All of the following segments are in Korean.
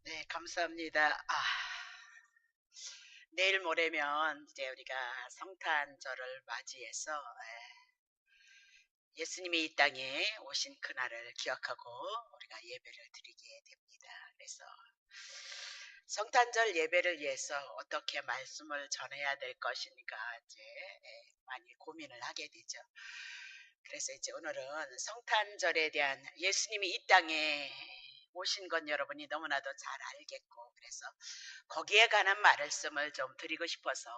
네, 감사합니다. 내일 모레면 이제 우리가 성탄절을 맞이해서 예수님이 이 땅에 오신 그날을 기억하고 우리가 예배를 드리게 됩니다. 그래서 성탄절 예배를 위해서 어떻게 말씀을 전해야 될 것인가 이제 많이 고민을 하게 되죠. 그래서 이제 오늘은 성탄절에 대한 예수님이 이 땅에 오신 건 여러분이 너무나도 잘 알겠고, 그래서 거기에 관한 말씀을 좀 드리고 싶어서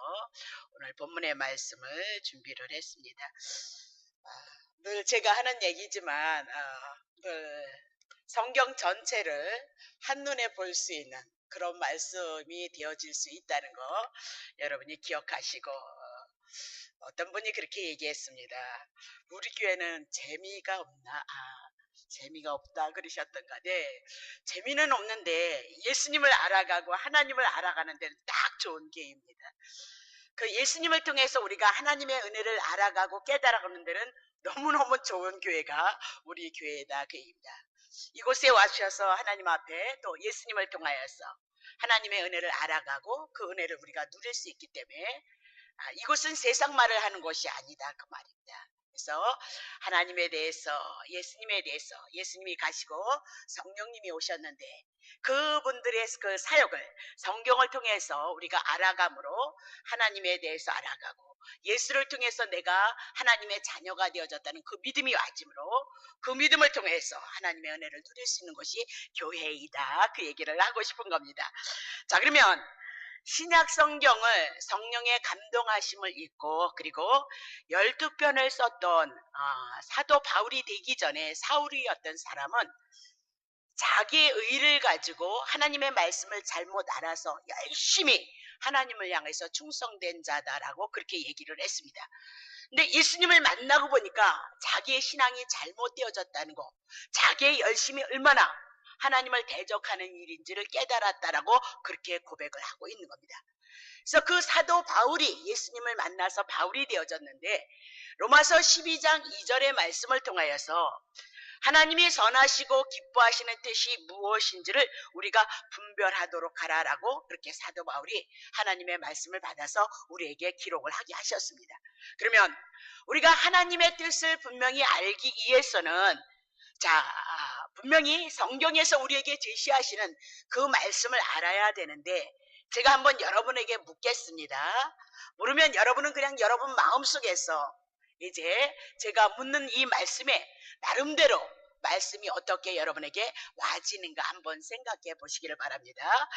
오늘 본문의 말씀을 준비를 했습니다. 늘 제가 하는 얘기지만 늘 성경 전체를 한눈에 볼 수 있는 그런 말씀이 되어질 수 있다는 거 여러분이 기억하시고, 어떤 분이 그렇게 얘기했습니다. 우리 교회는 재미가 없나? 재미가 없다 그러셨던가. 네, 재미는 없는데 예수님을 알아가고 하나님을 알아가는 데는 딱 좋은 기회입니다. 그 예수님을 통해서 우리가 하나님의 은혜를 알아가고 깨달아가는 데는 너무너무 좋은 교회가 우리 교회다 그 얘기입니다. 이곳에 와주셔서 하나님 앞에 또 예수님을 통하여서 하나님의 은혜를 알아가고 그 은혜를 우리가 누릴 수 있기 때문에 이곳은 세상 말을 하는 곳이 아니다 그 말입니다. 그래서 하나님에 대해서, 예수님에 대해서, 예수님이 가시고 성령님이 오셨는데 그분들의 그 사역을 성경을 통해서 우리가 알아감으로 하나님에 대해서 알아가고, 예수를 통해서 내가 하나님의 자녀가 되어졌다는 그 믿음이 와짐으로 그 믿음을 통해서 하나님의 은혜를 누릴 수 있는 것이 교회이다 그 얘기를 하고 싶은 겁니다. 자, 그러면 신약 성경을 성령의 감동하심을 읽고, 그리고 12편을 썼던 사도 바울이 되기 전에 사울이었던 사람은 자기의 의를 가지고 하나님의 말씀을 잘못 알아서 열심히 하나님을 향해서 충성된 자다라고 그렇게 얘기를 했습니다. 근데 예수님을 만나고 보니까 자기의 신앙이 잘못되어졌다는 거, 자기의 열심이 얼마나 하나님을 대적하는 일인지를 깨달았다라고 그렇게 고백을 하고 있는 겁니다. 그래서 그 사도 바울이 예수님을 만나서 바울이 되어졌는데, 로마서 12장 2절의 말씀을 통하여서 하나님이 선하시고 기뻐하시는 뜻이 무엇인지를 우리가 분별하도록 하라라고 그렇게 사도 바울이 하나님의 말씀을 받아서 우리에게 기록을 하게 하셨습니다. 그러면 우리가 하나님의 뜻을 분명히 알기 위해서는, 분명히 성경에서 우리에게 제시하시는 그 말씀을 알아야 되는데, 제가 한번 여러분에게 묻겠습니다. 모르면 여러분은 그냥 여러분 마음속에서 이제 제가 묻는 이 말씀에 나름대로 말씀이 어떻게 여러분에게 와지는가 한번 생각해 보시기를 바랍니다.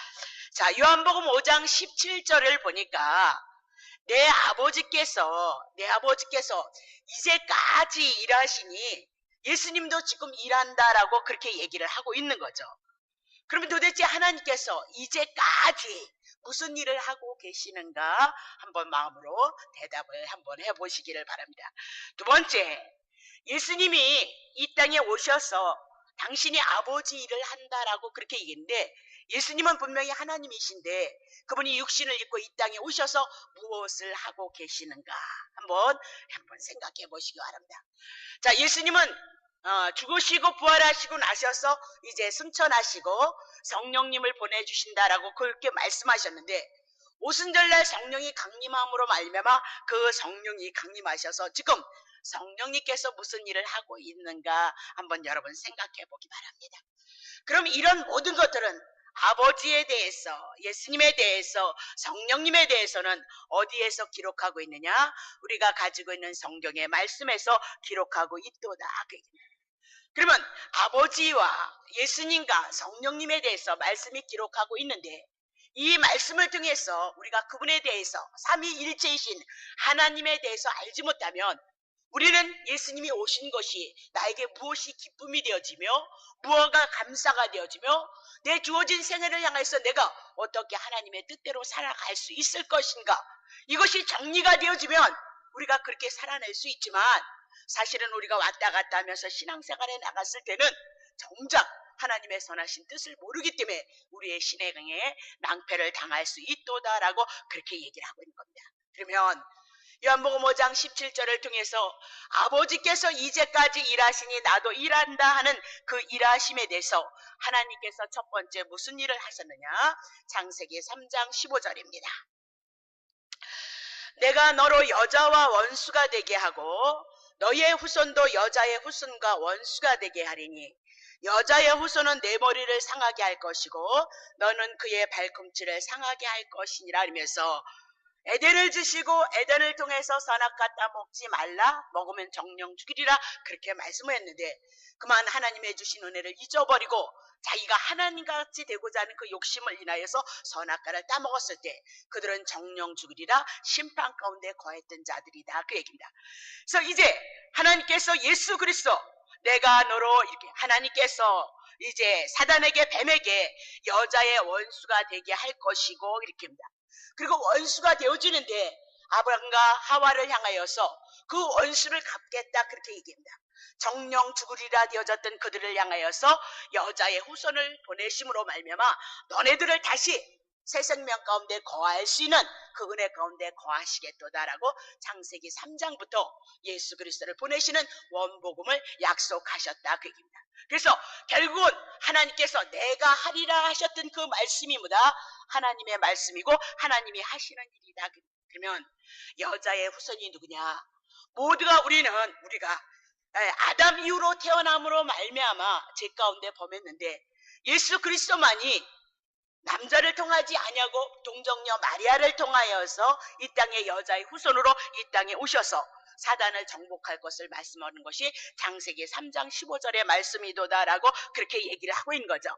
자, 요한복음 5장 17절을 보니까 내 아버지께서 이제까지 일하시니 예수님도 지금 일한다라고 그렇게 얘기를 하고 있는 거죠. 그러면 도대체 하나님께서 이제까지 무슨 일을 하고 계시는가 한번 마음으로 대답을 한번 해보시기를 바랍니다. 두 번째, 예수님이 이 땅에 오셔서 당신이 아버지 일을 한다라고 그렇게 얘기했는데, 예수님은 분명히 하나님이신데 그분이 육신을 입고 이 땅에 오셔서 무엇을 하고 계시는가 한번 생각해 보시기 바랍니다. 자, 예수님은 죽으시고 부활하시고 나셔서 이제 승천하시고 성령님을 보내주신다라고 그렇게 말씀하셨는데, 오순절날 성령이 강림함으로 말미암아 그 성령이 강림하셔서 지금 성령님께서 무슨 일을 하고 있는가 한번 여러분 생각해 보기 바랍니다. 그럼 이런 모든 것들은 아버지에 대해서, 예수님에 대해서, 성령님에 대해서는 어디에서 기록하고 있느냐? 우리가 가지고 있는 성경의 말씀에서 기록하고 있도다. 그러면 아버지와 예수님과 성령님에 대해서 말씀이 기록하고 있는데, 이 말씀을 통해서 우리가 그분에 대해서 삼위일체이신 하나님에 대해서 알지 못하면 우리는 예수님이 오신 것이 나에게 무엇이 기쁨이 되어지며 무엇가 감사가 되어지며 내 주어진 생애를 향해서 내가 어떻게 하나님의 뜻대로 살아갈 수 있을 것인가, 이것이 정리가 되어지면 우리가 그렇게 살아낼 수 있지만, 사실은 우리가 왔다 갔다 하면서 신앙생활에 나갔을 때는 정작 하나님의 선하신 뜻을 모르기 때문에 우리의 신앙에 낭패를 당할 수 있도다라고 그렇게 얘기를 하고 있는 겁니다. 그러면 요한복음 5장 17절을 통해서 아버지께서 이제까지 일하시니 나도 일한다 하는 그 일하심에 대해서 하나님께서 첫 번째 무슨 일을 하셨느냐? 창세기 3장 15절입니다. 내가 너로 여자와 원수가 되게 하고 너의 후손도 여자의 후손과 원수가 되게 하리니 여자의 후손은 내 머리를 상하게 할 것이고 너는 그의 발꿈치를 상하게 할 것이니라 하면서 에덴을 주시고 에덴을 통해서 선악과 따먹지 말라, 먹으면 정령 죽이리라, 그렇게 말씀을 했는데 그만 하나님의 주신 은혜를 잊어버리고 자기가 하나님같이 되고자 하는 그 욕심을 인하여서 선악과를 따먹었을 때 그들은 정령 죽으리라, 심판 가운데 거했던 자들이다, 그 얘기입니다. 그래서 이제 하나님께서 예수 그리스도, 내가 너로 이렇게 하나님께서 이제 사단에게, 뱀에게 여자의 원수가 되게 할 것이고 이렇게입니다. 그리고 원수가 되어지는데 아브라함과 하와를 향하여서 그 원수를 갚겠다, 그렇게 얘기합니다. 정령 죽으리라 되어졌던 그들을 향하여서 여자의 후손을 보내심으로 말미암아 너네들을 다시 새 생명 가운데 거할 수 있는 그 은혜 가운데 거하시겠도다라고 창세기 3장부터 예수 그리스도를 보내시는 원복음을 약속하셨다, 그 얘기입니다. 그래서 결국은 하나님께서 내가 하리라 하셨던 그 말씀이 뭐다? 하나님의 말씀이고 하나님이 하시는 일이다. 그러면 여자의 후손이 누구냐? 모두가 우리가 아담 이후로 태어남으로 말미암아 죄 가운데 범했는데 예수 그리스도만이 남자를 통하지 아니하고 동정녀 마리아를 통하여서 이 땅의 여자의 후손으로 이 땅에 오셔서 사단을 정복할 것을 말씀하는 것이 창세기 3장 15절의 말씀이도다라고 그렇게 얘기를 하고 있는 거죠.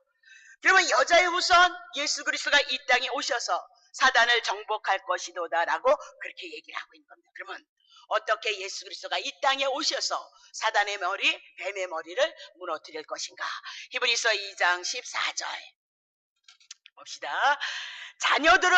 그러면 여자의 후손 예수 그리스도가 이 땅에 오셔서 사단을 정복할 것이도다라고 그렇게 얘기를 하고 있는 겁니다. 그러면 어떻게 예수 그리스도가 이 땅에 오셔서 사단의 머리, 뱀의 머리를 무너뜨릴 것인가? 히브리서 2장 14절 봅시다. 자녀들은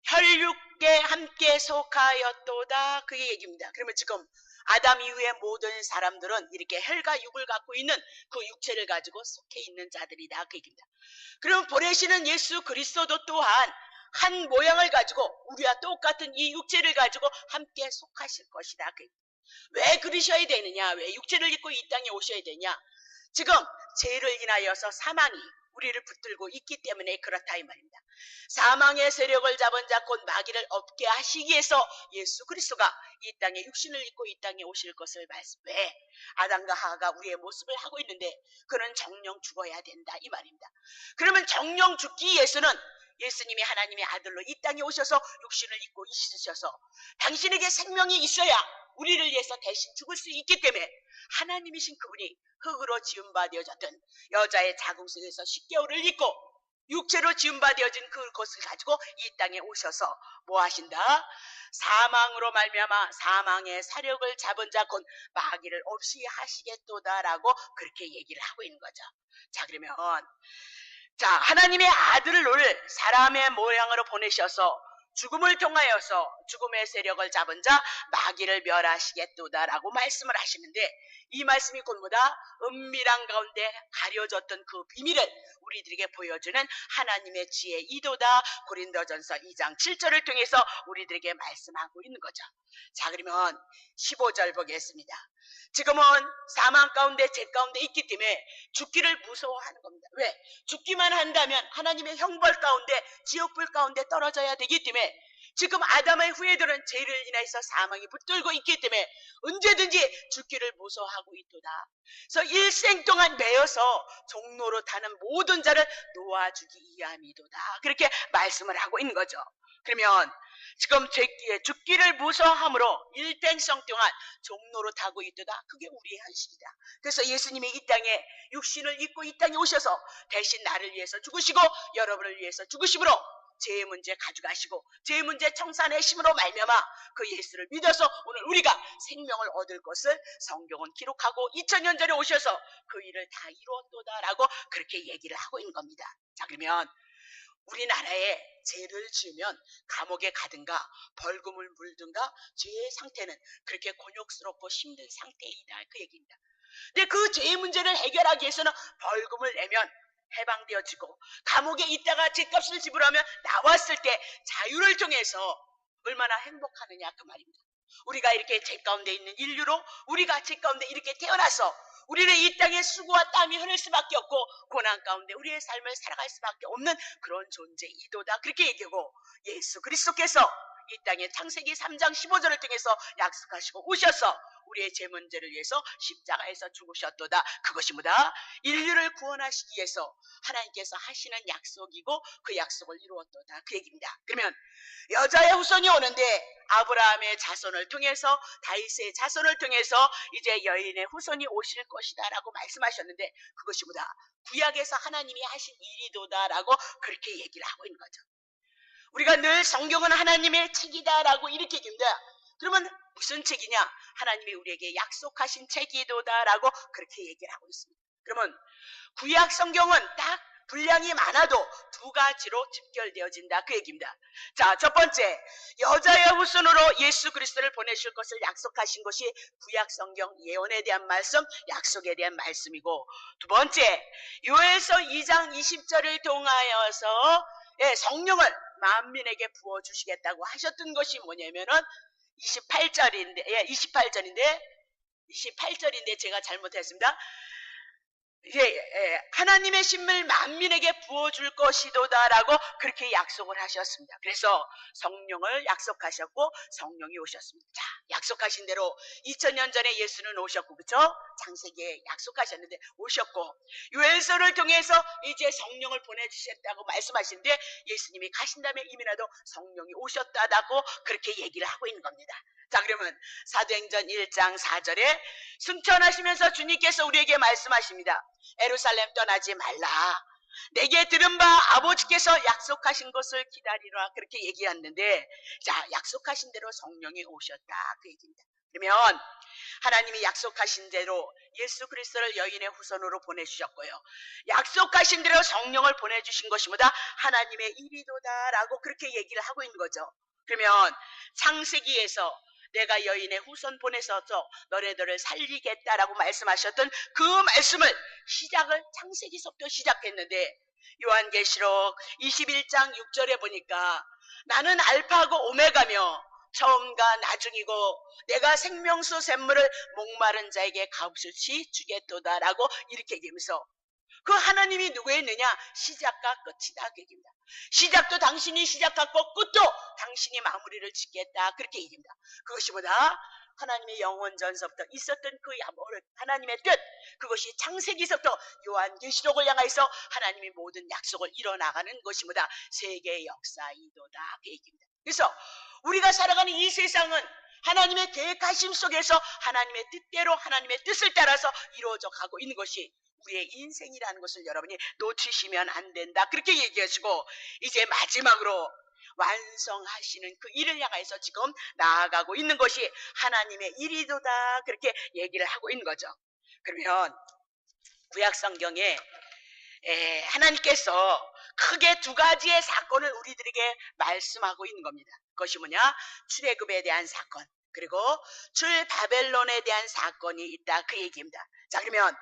혈육계 함께 속하였도다, 그게 얘기입니다. 그러면 지금 아담 이후의 모든 사람들은 이렇게 혈과 육을 갖고 있는 그 육체를 가지고 속해 있는 자들이다, 그 얘기입니다. 그러면 보내시는 예수 그리스도도 또한 한 모양을 가지고 우리와 똑같은 이 육체를 가지고 함께 속하실 것이다, 그 얘기입니다. 왜 그러셔야 되느냐? 왜 육체를 입고 이 땅에 오셔야 되냐? 지금 죄를 인하여서 사망이 우리를 붙들고 있기 때문에 그렇다, 이 말입니다. 사망의 세력을 잡은 자 곧 마귀를 없게 하시기 위해서 예수 그리스도가 이 땅에 육신을 입고 이 땅에 오실 것을 왜? 아담과 하와가 우리의 모습을 하고 있는데 그는 정령 죽어야 된다, 이 말입니다. 그러면 정령 죽기 위해서는 예수님이 하나님의 아들로 이 땅에 오셔서 육신을 입고 있으셔서 당신에게 생명이 있어야 우리를 위해서 대신 죽을 수 있기 때문에 하나님이신 그분이 흙으로 지음받아졌던 여자의 자궁속에서 10개월을 입고 육체로 지음받아진 그것을 가지고 이 땅에 오셔서 뭐 하신다? 사망으로 말미암아 사망의 사력을 잡은 자 곧 마귀를 없이 하시겠도다라고 그렇게 얘기를 하고 있는 거죠. 자, 그러면 하나님의 아들을 사람의 모양으로 보내셔서 죽음을 통하여서 죽음의 세력을 잡은 자 마귀를 멸하시겠도다라고 말씀을 하시는데 이 말씀이 곧 뭐다? 은밀한 가운데 가려졌던 그 비밀을 우리들에게 보여주는 하나님의 지혜 이도다. 고린도전서 2장 7절을 통해서 우리들에게 말씀하고 있는 거죠. 자, 그러면 15절 보겠습니다. 지금은 사망 가운데 죄 가운데 있기 때문에 죽기를 무서워하는 겁니다. 왜? 죽기만 한다면 하나님의 형벌 가운데 지옥불 가운데 떨어져야 되기 때문에 지금 아담의 후예들은 죄를 인해서 사망이 붙들고 있기 때문에 언제든지 죽기를 무서워하고 있도다. 그래서 일생 동안 매여서 종로로 타는 모든 자를 놓아주기 위함이도다. 그렇게 말씀을 하고 있는 거죠. 그러면 지금 죽기를 무서워함으로 일평생 동안 종로로 타고 있도다. 그게 우리의 현실이다. 그래서 예수님이 이 땅에 육신을 입고 이 땅에 오셔서 대신 나를 위해서 죽으시고 여러분을 위해서 죽으심으로 죄의 문제 가져가시고 죄의 문제 청산하심으로 말미암아 그 예수를 믿어서 오늘 우리가 생명을 얻을 것을 성경은 기록하고 2000년 전에 오셔서 그 일을 다 이루었도다라고 그렇게 얘기를 하고 있는 겁니다. 자, 그러면 우리나라에 죄를 지으면 감옥에 가든가 벌금을 물든가 죄의 상태는 그렇게 곤욕스럽고 힘든 상태이다, 그 얘기입니다. 근데 그 죄의 문제를 해결하기 위해서는 벌금을 내면 해방되어지고 감옥에 있다가 죄값을 지불하면 나왔을 때 자유를 통해서 얼마나 행복하느냐 그 말입니다. 우리가 이렇게 죄 가운데 있는 인류로 우리가 죄 가운데 이렇게 태어나서 우리는 이 땅에 수고와 땀이 흐를 수밖에 없고 고난 가운데 우리의 삶을 살아갈 수밖에 없는 그런 존재이도다 그렇게 얘기하고, 예수 그리스도께서 이 땅에 창세기 3장 15절을 통해서 약속하시고 오셔서 우리의 죄 문제를 위해서 십자가에서 죽으셨도다. 그것이 뭐다? 인류를 구원하시기 위해서 하나님께서 하시는 약속이고 그 약속을 이루었도다 그 얘기입니다. 그러면 여자의 후손이 오는데 아브라함의 자손을 통해서, 다윗의 자손을 통해서 이제 여인의 후손이 오실 것이다 라고 말씀하셨는데, 그것이 뭐다? 구약에서 하나님이 하신 일이도다 라고 그렇게 얘기를 하고 있는 거죠. 우리가 늘 성경은 하나님의 책이다 라고 이렇게 얘기합니다. 그러면 무슨 책이냐? 하나님이 우리에게 약속하신 책이도다 라고 그렇게 얘기를 하고 있습니다. 그러면 구약 성경은 딱 분량이 많아도 두 가지로 집결되어진다 그 얘기입니다. 자, 첫 번째, 여자의 후손으로 예수 그리스도를 보내실 것을 약속하신 것이 구약 성경 예언에 대한 말씀, 약속에 대한 말씀이고, 두 번째, 요엘서 2장 20절을 통하여서 성령을 만민에게 부어주시겠다고 하셨던 것이 뭐냐면은 28절인데 제가 잘못했습니다. 하나님의 신물 만민에게 부어줄 것이도다라고 그렇게 약속을 하셨습니다. 그래서 성령을 약속하셨고 성령이 오셨습니다. 자, 약속하신 대로 2000년 전에 예수는 오셨고, 그렇죠? 창세기에 약속하셨는데 오셨고, 요엘서를 통해서 이제 성령을 보내주셨다고 말씀하시는데 예수님이 가신 다음에 이미라도 성령이 오셨다고 그렇게 얘기를 하고 있는 겁니다. 자, 그러면 사도행전 1장 4절에 승천하시면서 주님께서 우리에게 말씀하십니다. 예루살렘 떠나지 말라. 내게 들은 바 아버지께서 약속하신 것을 기다리라 그렇게 얘기했는데, 자, 약속하신 대로 성령이 오셨다 그 얘기입니다. 그러면 하나님이 약속하신 대로 예수 그리스도를 여인의 후손으로 보내주셨고요, 약속하신 대로 성령을 보내주신 것이 뭐다? 하나님의 일이도다 라고 그렇게 얘기를 하고 있는 거죠. 그러면 창세기에서 내가 여인의 후손 보내서서 너네들을 살리겠다라고 말씀하셨던 그 말씀을 시작을 창세기서부터 시작했는데, 요한계시록 21장 6절에 보니까 나는 알파고 오메가며 처음과 나중이고 내가 생명수 샘물을 목마른 자에게 값없이 주겠도다라고 이렇게 얘기하면서, 그 하나님이 누구였느냐? 시작과 끝이다 그 얘기입니다. 시작도 당신이 시작하고 끝도 당신이 마무리를 짓겠다 그렇게 얘기합니다. 그것이 뭐다? 하나님의 영원전서부터 있었던 그 하나님의 뜻, 그것이 창세기서부터 요한계시록을 향해서 하나님의 모든 약속을 이뤄나가는 것이 뭐다? 세계의 역사이도다 그 얘기입니다. 그래서 우리가 살아가는 이 세상은 하나님의 계획하심 속에서 하나님의 뜻대로 하나님의 뜻을 따라서 이루어져 가고 있는 것이 우리의 인생이라는 것을 여러분이 놓치시면 안 된다 그렇게 얘기하시고, 이제 마지막으로 완성하시는 그 일을 향해서 지금 나아가고 있는 것이 하나님의 일이도다 그렇게 얘기를 하고 있는 거죠. 그러면 구약 성경에 하나님께서 크게 두 가지의 사건을 우리들에게 말씀하고 있는 겁니다. 그것이 뭐냐? 출애굽에 대한 사건, 그리고 출바벨론에 대한 사건이 있다 그 얘기입니다. 자, 그러면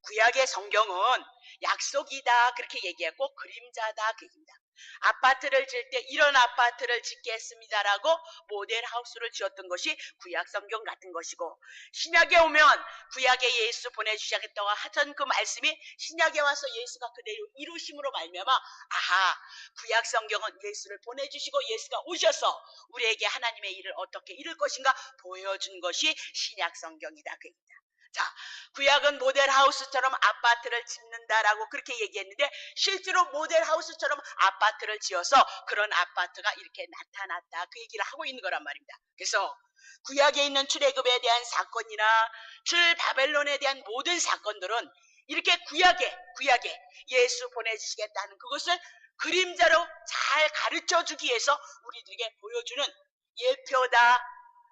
구약의 성경은 약속이다 그렇게 얘기했고 그림자다 그 얘기입니다. 아파트를 질 때 이런 아파트를 짓겠습니다라고 모델하우스를 지었던 것이 구약 성경 같은 것이고, 신약에 오면 구약에 예수 보내주시겠다고 하던 그 말씀이 신약에 와서 예수가 그대로 이루심으로 말미암아, 아하, 구약 성경은 예수를 보내주시고 예수가 오셔서 우리에게 하나님의 일을 어떻게 이룰 것인가 보여준 것이 신약 성경이다 그 얘기입니다. 자, 구약은 모델하우스처럼 아파트를 짓는다라고 그렇게 얘기했는데 실제로 모델하우스처럼 아파트를 지어서 그런 아파트가 이렇게 나타났다 그 얘기를 하고 있는 거란 말입니다. 그래서 구약에 있는 출애굽에 대한 사건이나 출바벨론에 대한 모든 사건들은 이렇게 구약에 예수 보내주시겠다는 그것을 그림자로 잘 가르쳐주기 위해서 우리들에게 보여주는 예표다,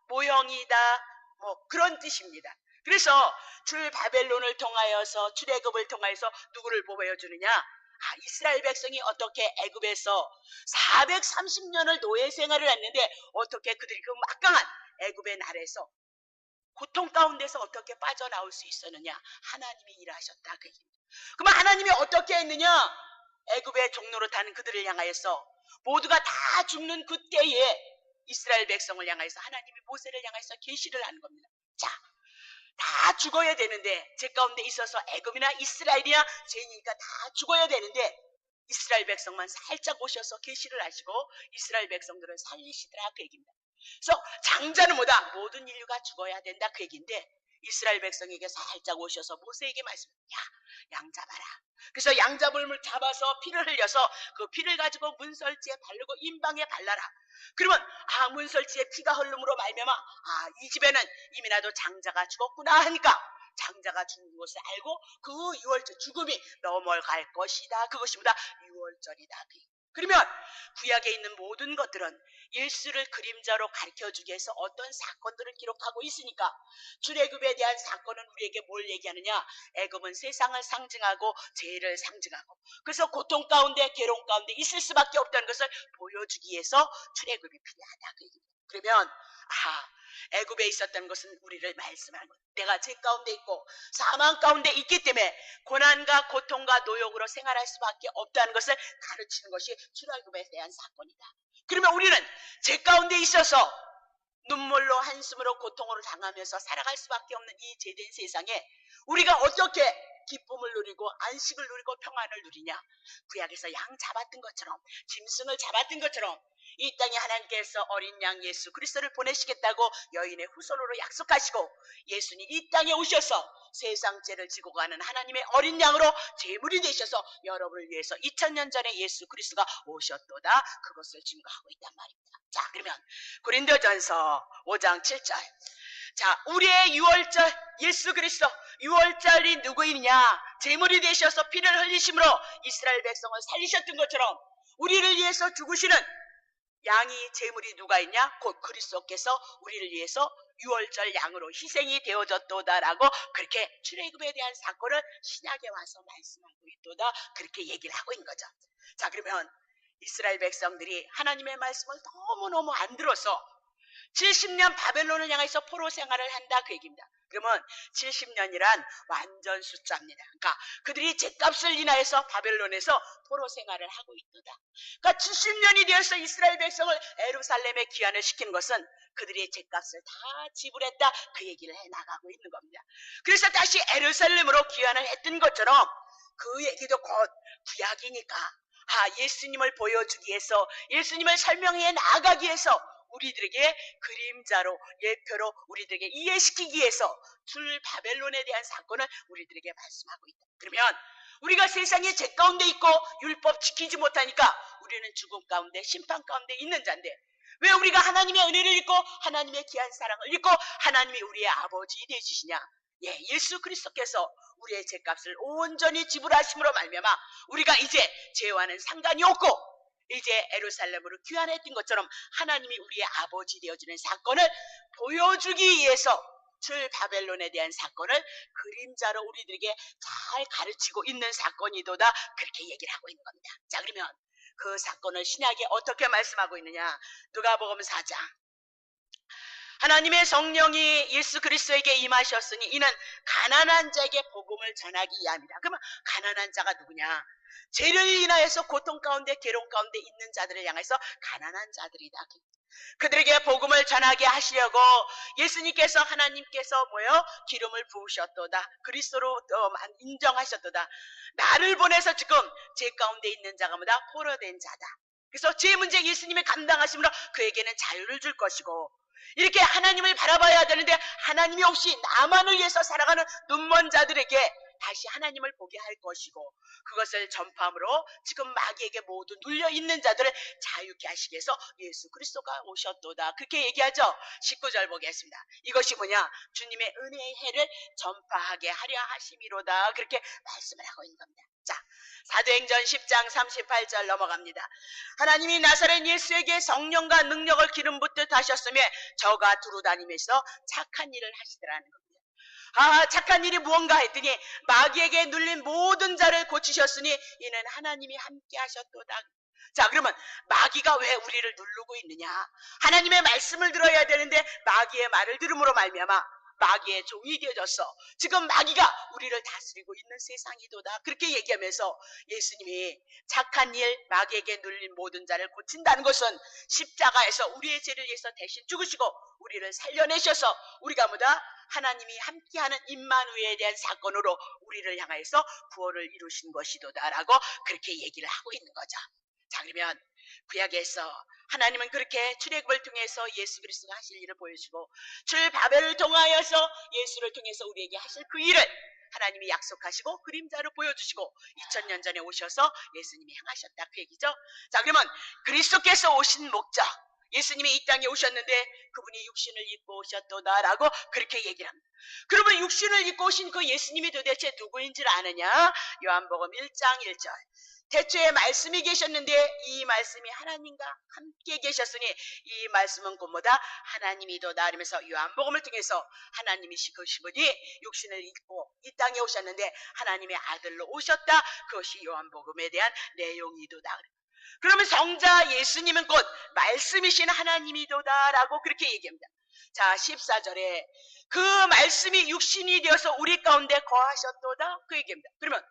모형이다, 뭐 그런 뜻입니다. 그래서 출바벨론을 통하여서 출애굽을 통하여서 누구를 보여주느냐? 이스라엘 백성이 어떻게 애굽에서 430년을 노예 생활을 했는데 어떻게 그들이 그 막강한 애굽의 날에서 고통 가운데서 어떻게 빠져나올 수 있었느냐? 하나님이 일하셨다 그 얘기입니다. 그러면 하나님이 어떻게 했느냐? 애굽의 종로로 타는 그들을 향하여서 모두가 다 죽는 그때에 이스라엘 백성을 향해서 하나님이 모세를 향해서 계시를 하는 겁니다. 자, 다 죽어야 되는데 제 가운데 있어서 애굽이나 이스라엘이나 죄인이니까 다 죽어야 되는데 이스라엘 백성만 살짝 오셔서 계시를 하시고 이스라엘 백성들을 살리시더라 그 얘기입니다. 그래서 장자는 뭐다? 모든 인류가 죽어야 된다 그 얘기인데 이스라엘 백성에게 살짝 오셔서 모세에게 말씀합니다. 양 잡아라. 그래서 양 잡음을 잡아서 피를 흘려서 그 피를 가지고 문설지에 바르고 임방에 발라라. 그러면 문설지에 피가 흘름으로 말미암아 이 집에는 이미 나도 장자가 죽었구나 하니까 장자가 죽은 것을 알고 그 유월절 죽음이 넘어갈 것이다. 그것이 뭐다? 유월절이다. 그러면 구약에 있는 모든 것들은 예수를 그림자로 가르쳐주기 위해서 어떤 사건들을 기록하고 있으니까 출애굽에 대한 사건은 우리에게 뭘 얘기하느냐? 애굽은 세상을 상징하고 죄를 상징하고 그래서 고통 가운데 괴로움 가운데 있을 수밖에 없다는 것을 보여주기 위해서 출애굽이 필요하다. 그러면 애굽에 있었던 것은 우리를 말씀하는 것. 내가 죄 가운데 있고 사망 가운데 있기 때문에 고난과 고통과 노역으로 생활할 수밖에 없다는 것을 가르치는 것이 출애굽에 대한 사건이다. 그러면 우리는 죄 가운데 있어서 눈물로 한숨으로 고통으로 당하면서 살아갈 수밖에 없는 이 죄된 세상에 우리가 어떻게 기쁨을 누리고 안식을 누리고 평안을 누리냐? 구약에서 양 잡았던 것처럼 짐승을 잡았던 것처럼 이 땅에 하나님께서 어린 양 예수 그리스도를 보내시겠다고 여인의 후손으로 약속하시고 예수님 이 땅에 오셔서 세상 죄를 지고 가는 하나님의 어린 양으로 제물이 되셔서 여러분을 위해서 2000년 전에 예수 그리스도가 오셨도다. 그것을 증거하고 있단 말입니다. 자, 그러면 고린도전서 5장 7절. 자, 우리의 유월절 예수 그리스도 유월절이 누구이냐? 제물이 되셔서 피를 흘리심으로 이스라엘 백성을 살리셨던 것처럼 우리를 위해서 죽으시는 양이 제물이 누가 있냐? 곧 그리스도께서 우리를 위해서 유월절 양으로 희생이 되어졌도다라고 그렇게 출애굽에 대한 사건을 신약에 와서 말씀하고 있도다. 그렇게 얘기를 하고 있는 거죠. 자, 그러면 이스라엘 백성들이 하나님의 말씀을 너무너무 안 들어서 70년 바벨론을 향해서 포로 생활을 한다 그 얘기입니다. 그러면 70년이란 완전 숫자입니다. 그러니까 그들이 죗값을 인하여서 바벨론에서 포로 생활을 하고 있도다. 그러니까 70년이 되어서 이스라엘 백성을 예루살렘에 귀환을 시킨 것은 그들의 죗값을 다 지불했다 그 얘기를 해나가고 있는 겁니다. 그래서 다시 예루살렘으로 귀환을 했던 것처럼 그 얘기도 곧 구약이니까 예수님을 보여주기 위해서 예수님을 설명해 나가기 위해서 우리들에게 그림자로 예표로 우리들에게 이해시키기 위해서 줄 바벨론에 대한 사건을 우리들에게 말씀하고 있다. 그러면 우리가 세상에 죄 가운데 있고 율법 지키지 못하니까 우리는 죽음 가운데 심판 가운데 있는 자인데 왜 우리가 하나님의 은혜를 잊고 하나님의 귀한 사랑을 잊고 하나님이 우리의 아버지 되시느냐? 예수 그리스도께서 우리의 죄값을 온전히 지불하심으로 말미암아 우리가 이제 죄와는 상관이 없고 이제 예루살렘으로 귀환했던 것처럼 하나님이 우리의 아버지 되어주는 사건을 보여주기 위해서 줄 바벨론에 대한 사건을 그림자로 우리들에게 잘 가르치고 있는 사건이도다 그렇게 얘기를 하고 있는 겁니다. 자, 그러면 그 사건을 신약에 어떻게 말씀하고 있느냐? 누가복음 4장. 하나님의 성령이 예수 그리스도에게 임하셨으니 이는 가난한 자에게 복음을 전하기 위함이다. 그러면 가난한 자가 누구냐? 죄를 인하여서 고통 가운데 괴로움 가운데 있는 자들을 향해서 가난한 자들이다. 그들에게 복음을 전하게 하시려고 예수님께서 하나님께서 기름을 부으셨도다. 그리스도로 인정하셨도다. 나를 보내서 지금 죄 가운데 있는 자가 뭐다? 포로된 자다. 그래서 죄 문제 예수님이 감당하심으로 그에게는 자유를 줄 것이고 이렇게 하나님을 바라봐야 되는데 하나님이 없이 나만을 위해서 살아가는 눈먼 자들에게 다시 하나님을 보게 할 것이고 그것을 전파함으로 지금 마귀에게 모두 눌려있는 자들을 자유케 하시기 위해서 예수 그리스도가 오셨도다. 그렇게 얘기하죠. 19절 보겠습니다. 이것이 뭐냐? 주님의 은혜의 해를 전파하게 하려 하심이로다. 그렇게 말씀을 하고 있는 겁니다. 자, 사도행전 10장 38절 넘어갑니다. 하나님이 나사렛 예수에게 성령과 능력을 기름 붓듯 하셨으며 저가 두루다니면서 착한 일을 하시더라는 겁니다. 착한 일이 무언가 했더니 마귀에게 눌린 모든 자를 고치셨으니 이는 하나님이 함께 하셨도다. 자, 그러면 마귀가 왜 우리를 누르고 있느냐? 하나님의 말씀을 들어야 되는데 마귀의 말을 들음으로 말미암아 마귀의 종이 되어졌어. 지금 마귀가 우리를 다스리고 있는 세상이도다. 그렇게 얘기하면서 예수님이 착한 일, 마귀에게 눌린 모든 자를 고친다는 것은 십자가에서 우리의 죄를 위해서 대신 죽으시고 우리를 살려내셔서 우리가 뭐다? 하나님이 함께하는 임마누엘에 대한 사건으로 우리를 향하여서 구원을 이루신 것이도다라고 그렇게 얘기를 하고 있는 거죠. 자, 그러면 구약에서 하나님은 그렇게 출애굽을 통해서 예수 그리스도가 하실 일을 보여주고 출바벨을 통하여서 예수를 통해서 우리에게 하실 그 일을 하나님이 약속하시고 그림자로 보여주시고 2000년 전에 오셔서 예수님이 행하셨다 그 얘기죠. 자, 그러면 그리스도께서 오신 목적, 예수님이 이 땅에 오셨는데 그분이 육신을 입고 오셨도다라고 그렇게 얘기를 합니다. 그러면 육신을 입고 오신 그 예수님이 도대체 누구인지를 아느냐? 요한복음 1장 1절. 태초에 말씀이 계셨는데 이 말씀이 하나님과 함께 계셨으니 이 말씀은 곧 뭐다? 하나님이도다. 이러면서 요한복음을 통해서 하나님이시 그 분이 육신을 입고 이 땅에 오셨는데 하나님의 아들로 오셨다. 그것이 요한복음에 대한 내용이도다. 그러면 성자 예수님은 곧 말씀이신 하나님이도다라고 그렇게 얘기합니다. 자, 14절에 그 말씀이 육신이 되어서 우리 가운데 거하셨도다 그 얘기입니다. 그러면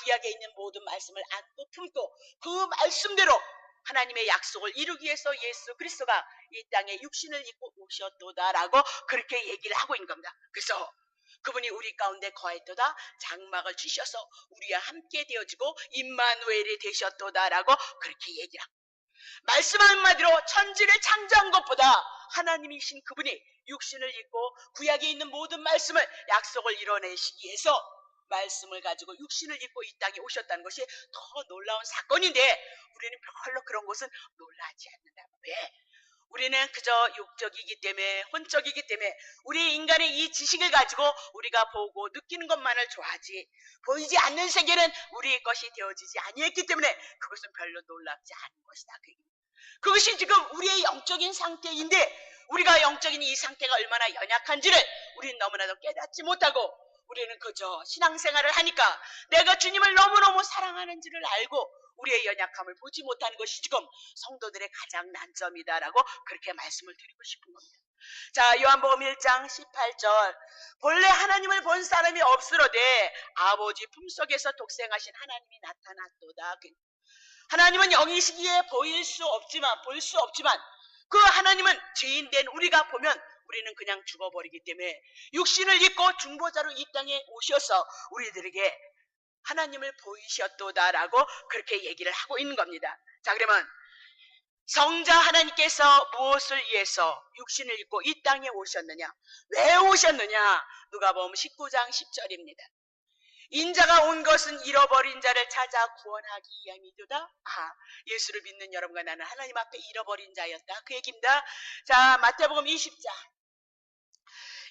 구약에 있는 모든 말씀을 안고 품고 그 말씀대로 하나님의 약속을 이루기 위해서 예수 그리스도가 이 땅에 육신을 입고 오셨도다라고 그렇게 얘기를 하고 있는 겁니다. 그래서 그분이 우리 가운데 거했도다, 장막을 주셔서 우리와 함께 되어지고 임마누엘이 되셨도다라고 그렇게 얘기를 합니다. 말씀 한마디로 천지를 창조한 것보다 하나님이신 그분이 육신을 입고 구약에 있는 모든 말씀을 약속을 이뤄내시기 위해서 말씀을 가지고 육신을 입고 이 땅에 오셨다는 것이 더 놀라운 사건인데 우리는 별로 그런 것은 놀라지 않는다. 왜? 우리는 그저 육적이기 때문에 혼적이기 때문에 우리 인간의 이 지식을 가지고 우리가 보고 느끼는 것만을 좋아하지 보이지 않는 세계는 우리의 것이 되어지지 아니했기 때문에 그것은 별로 놀랍지 않은 것이다. 그것이 지금 우리의 영적인 상태인데 우리가 영적인 이 상태가 얼마나 연약한지를 우리는 너무나도 깨닫지 못하고 우리는 그저 신앙생활을 하니까 내가 주님을 너무너무 사랑하는지를 알고 우리의 연약함을 보지 못하는 것이 지금 성도들의 가장 난점이다라고 그렇게 말씀을 드리고 싶은 겁니다. 자, 요한복음 1장 18절. 본래 하나님을 본 사람이 없으로되 아버지 품속에서 독생하신 하나님이 나타났도다. 하나님은 영이시기에 볼 수 없지만 그 하나님은 죄인된 우리가 보면 우리는 그냥 죽어버리기 때문에 육신을 입고 중보자로 이 땅에 오셔서 우리들에게 하나님을 보이셨도다라고 그렇게 얘기를 하고 있는 겁니다. 자, 그러면 성자 하나님께서 무엇을 위해서 육신을 입고 이 땅에 오셨느냐? 왜 오셨느냐? 누가복음 19장 10절입니다. 인자가 온 것은 잃어버린 자를 찾아 구원하기 위함이도다. 예수를 믿는 여러분과 나는 하나님 앞에 잃어버린 자였다. 그 얘기입니다. 자, 마태복음 20장.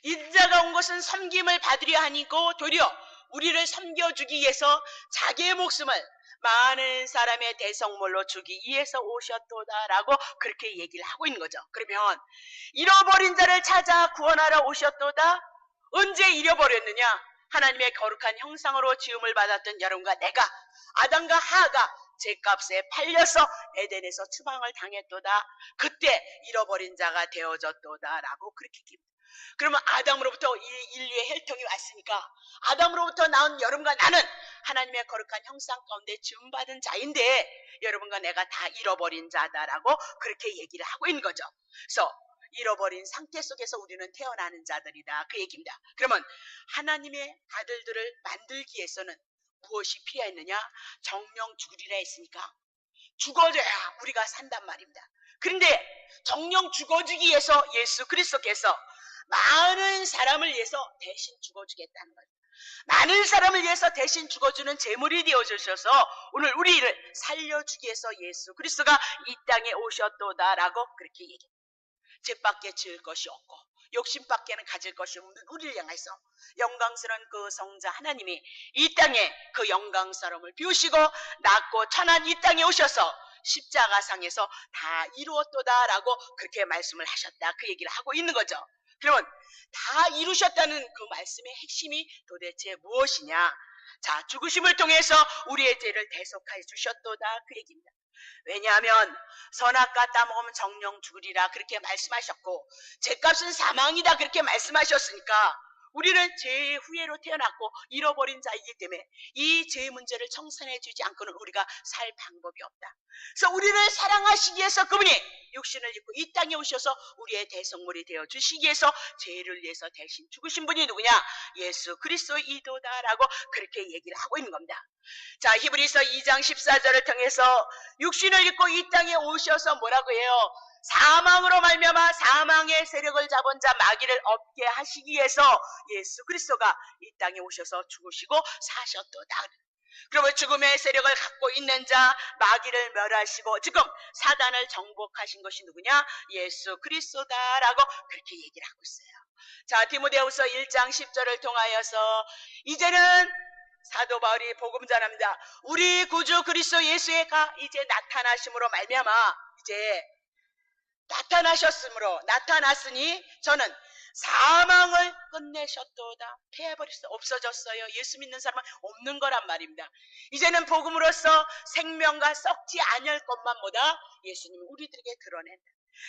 인자가 온 것은 섬김을 받으려 하니고 도리어 우리를 섬겨주기 위해서 자기의 목숨을 많은 사람의 대성물로 주기 위해서 오셨도다라고 그렇게 얘기를 하고 있는 거죠. 그러면 잃어버린 자를 찾아 구원하러 오셨도다. 언제 잃어버렸느냐? 하나님의 거룩한 형상으로 지음을 받았던 여러분과 내가 아담과 하하가 죄값에 팔려서 에덴에서 추방을 당했도다. 그때 잃어버린 자가 되어졌도다라고 그렇게 얘기합니다. 그러면 아담으로부터 인류의 혈통이 왔으니까 아담으로부터 나온 여러분과 나는 하나님의 거룩한 형상 가운데 지음받은 자인데 여러분과 내가 다 잃어버린 자다라고 그렇게 얘기를 하고 있는 거죠. 그래서 잃어버린 상태 속에서 우리는 태어나는 자들이다. 그 얘기입니다. 그러면 하나님의 아들들을 만들기 위해서는 무엇이 필요했느냐? 정령 죽으리라 했으니까 죽어줘야 우리가 산단 말입니다. 그런데 정령 죽어주기 위해서 예수 그리스도께서 많은 사람을 위해서 대신 죽어주겠다는 거예요. 많은 사람을 위해서 대신 죽어주는 제물이 되어주셔서 오늘 우리를 살려주기 위해서 예수 그리스도가 이 땅에 오셨도다라고 그렇게 얘기합니다. 죄밖에 지을 것이 없고 욕심밖에는 가질 것이 없는 우리를 향해서 영광스러운 그 성자 하나님이 이 땅에 그 영광스러움을 비우시고 낮고 천한 이 땅에 오셔서 십자가상에서 다 이루었도다라고 그렇게 말씀을 하셨다. 그 얘기를 하고 있는 거죠. 그러면 다 이루셨다는 그 말씀의 핵심이 도대체 무엇이냐? 자, 죽으심을 통해서 우리의 죄를 대속하여 주셨도다. 그 얘기입니다. 왜냐하면 선악과 따먹으면 정령 죽으리라 그렇게 말씀하셨고 죄값은 사망이다 그렇게 말씀하셨으니까 우리는 죄의 후예로 태어났고 잃어버린 자이기 때문에 이 죄의 문제를 청산해 주지 않고는 우리가 살 방법이 없다. 그래서 우리를 사랑하시기 위해서 그분이 육신을 입고 이 땅에 오셔서 우리의 대성물이 되어 주시기 위해서 죄를 위해서 대신 죽으신 분이 누구냐? 예수 그리스도이도다라고 그렇게 얘기를 하고 있는 겁니다. 자, 히브리서 2장 14절을 통해서 육신을 입고 이 땅에 오셔서 뭐라고 해요? 사망으로 말미암아 사망의 세력을 잡은 자 마귀를 없게 하시기 위해서 예수 그리스도가 이 땅에 오셔서 죽으시고 사셨도다. 그러면 죽음의 세력을 갖고 있는 자 마귀를 멸하시고 지금 사단을 정복하신 것이 누구냐? 예수 그리스도다라고 그렇게 얘기를 하고 있어요. 자, 디모데후서 1장 10절을 통하여서 이제는 사도 바울이 복음 전합니다. 우리 구주 그리스도 예수의 이제 나타나심으로 말미암아 이제 나타났으니 저는 사망을 끝내셨도다. 패해버렸어. 없어졌어요. 예수 믿는 사람은 없는 거란 말입니다. 이제는 복음으로써 생명과 썩지 않을 것만보다 예수님이 우리들에게 드러낸다.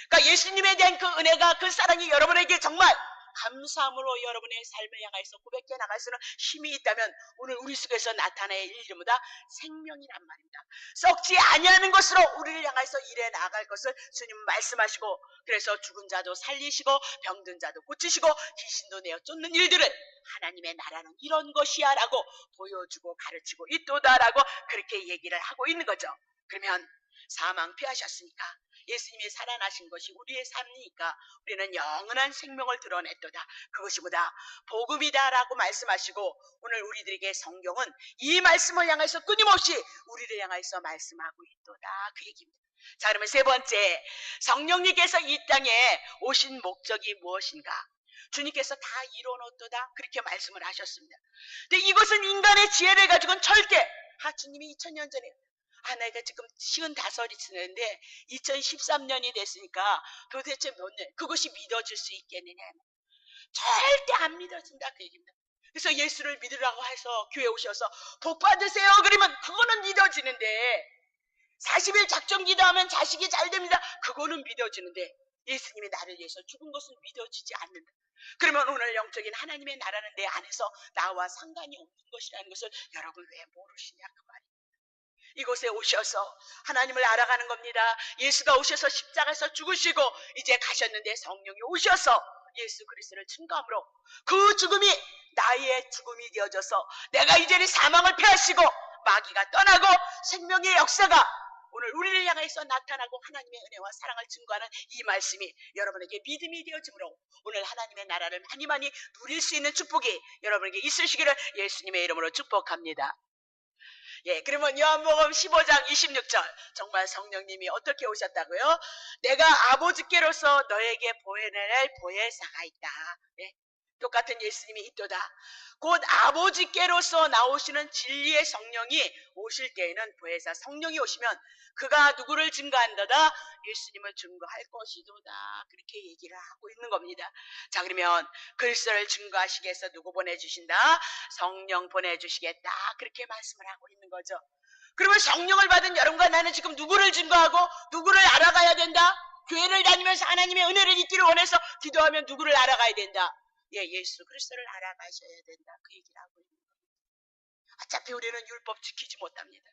그러니까 예수님에 대한 그 은혜가 그 사랑이 여러분에게 정말 감사함으로 여러분의 삶을 향해서 고백해 나갈 수는 힘이 있다면 오늘 우리 속에서 나타낼 일보다 생명이란 말입니다. 썩지 아니하는 것으로 우리를 향해서 일해 나갈 것을 주님 말씀하시고 그래서 죽은 자도 살리시고 병든 자도 고치시고 귀신도 내어 쫓는 일들은 하나님의 나라는 이런 것이야 라고 보여주고 가르치고 있도다라고 그렇게 얘기를 하고 있는 거죠. 그러면 사망 피하셨으니까 예수님이 살아나신 것이 우리의 삶이니까 우리는 영원한 생명을 드러냈도다. 그것이 보다 복음이다라고 말씀하시고 오늘 우리들에게 성경은 이 말씀을 향해서 끊임없이 우리를 향해서 말씀하고 있도다. 그 얘기입니다. 자, 그러면 세 번째, 성령님께서 이 땅에 오신 목적이 무엇인가? 주님께서 다 이뤄놓도다 그렇게 말씀을 하셨습니다. 근데 이것은 인간의 지혜를 가지고는 절대 주님이 2000년 전에 내가 지금 55이 지났는데 2013년이 됐으니까 도대체 몇 년, 그것이 믿어질 수 있겠느냐. 절대 안 믿어진다 그 얘기입니다. 그래서 예수를 믿으라고 해서 교회 오셔서 복 받으세요 그러면 그거는 믿어지는데 40일 작정 기도하면 자식이 잘 됩니다. 그거는 믿어지는데 예수님이 나를 위해서 죽은 것은 믿어지지 않는다. 그러면 오늘 영적인 하나님의 나라는 내 안에서 나와 상관이 없는 것이라는 것을 여러분 왜 모르시냐 그 말이에요. 이곳에 오셔서 하나님을 알아가는 겁니다. 예수가 오셔서 십자가에서 죽으시고 이제 가셨는데 성령이 오셔서 예수 그리스도를 증거함으로 그 죽음이 나의 죽음이 되어져서 내가 이제는 사망을 패하시고 마귀가 떠나고 생명의 역사가 오늘 우리를 향해서 나타나고 하나님의 은혜와 사랑을 증거하는 이 말씀이 여러분에게 믿음이 되어지므로 오늘 하나님의 나라를 많이 누릴 수 있는 축복이 여러분에게 있으시기를 예수님의 이름으로 축복합니다. 예, 그러면 요한복음 15장 26절 정말 성령님이 어떻게 오셨다고요? 내가 아버지께로서 너에게 보내낼 보혜사가 있다. 예, 똑같은 예수님이 있도다. 곧 아버지께로서 나오시는 진리의 성령이 오실 때에는 보혜사 성령이 오시면 그가 누구를 증거한다다? 예수님을 증거할 것이도다. 그렇게 얘기를 하고 있는 겁니다. 자, 그러면 그리스도를 증거하시기 위해서 누구 보내주신다? 성령 보내주시겠다. 그렇게 말씀을 하고 있는 거죠. 그러면 성령을 받은 여러분과 나는 지금 누구를 증거하고 누구를 알아가야 된다? 교회를 다니면서 하나님의 은혜를 잊기를 원해서 기도하면 누구를 알아가야 된다? 예, 예수 그리스도를 알아가셔야 된다. 그 얘기를 하고 있는 겁니다. 어차피 우리는 율법 지키지 못합니다.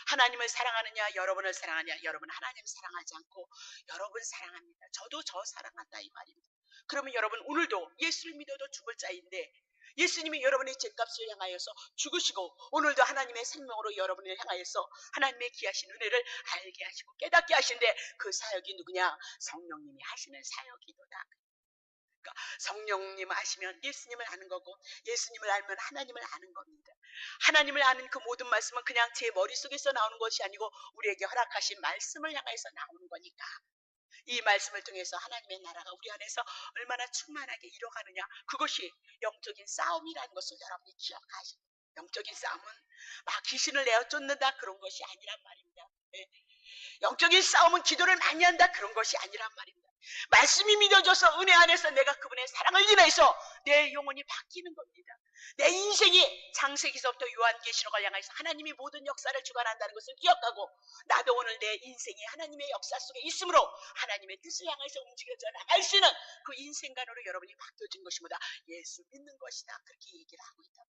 하나님을 사랑하느냐 여러분을 사랑하느냐 여러분 하나님 사랑하지 않고 여러분 사랑합니다. 저도 저 사랑한다 이 말입니다. 그러면 여러분 오늘도 예수를 믿어도 죽을 자인데 예수님이 여러분의 죄값을 향하여서 죽으시고 오늘도 하나님의 생명으로 여러분을 향하여서 하나님의 귀하신 은혜를 알게 하시고 깨닫게 하시는데 그 사역이 누구냐? 성령님이 하시는 사역이도다. 그러니까 성령님 아시면 예수님을 아는 거고 예수님을 알면 하나님을 아는 겁니다. 하나님을 아는 그 모든 말씀은 그냥 제 머릿속에서 나오는 것이 아니고 우리에게 허락하신 말씀을 향해서 나오는 거니까 이 말씀을 통해서 하나님의 나라가 우리 안에서 얼마나 충만하게 이뤄가느냐 그것이 영적인 싸움이라는 것을 여러분이 기억하시고 영적인 싸움은 막 귀신을 내어 쫓는다 그런 것이 아니란 말입니다. 네. 영적인 싸움은 기도를 많이 한다 그런 것이 아니란 말입니다. 말씀이 믿어져서 은혜 안에서 내가 그분의 사랑을 인해서 내 영혼이 바뀌는 겁니다. 내 인생이 창세기서부터 요한계시록을 향해서 하나님이 모든 역사를 주관한다는 것을 기억하고 나도 오늘 내 인생이 하나님의 역사 속에 있으므로 하나님의 뜻을 향해서 움직여져 나갈 수 있는 그 인생관으로 여러분이 바뀌어진 것이보다 예수 믿는 것이다. 그렇게 얘기를 하고 있다.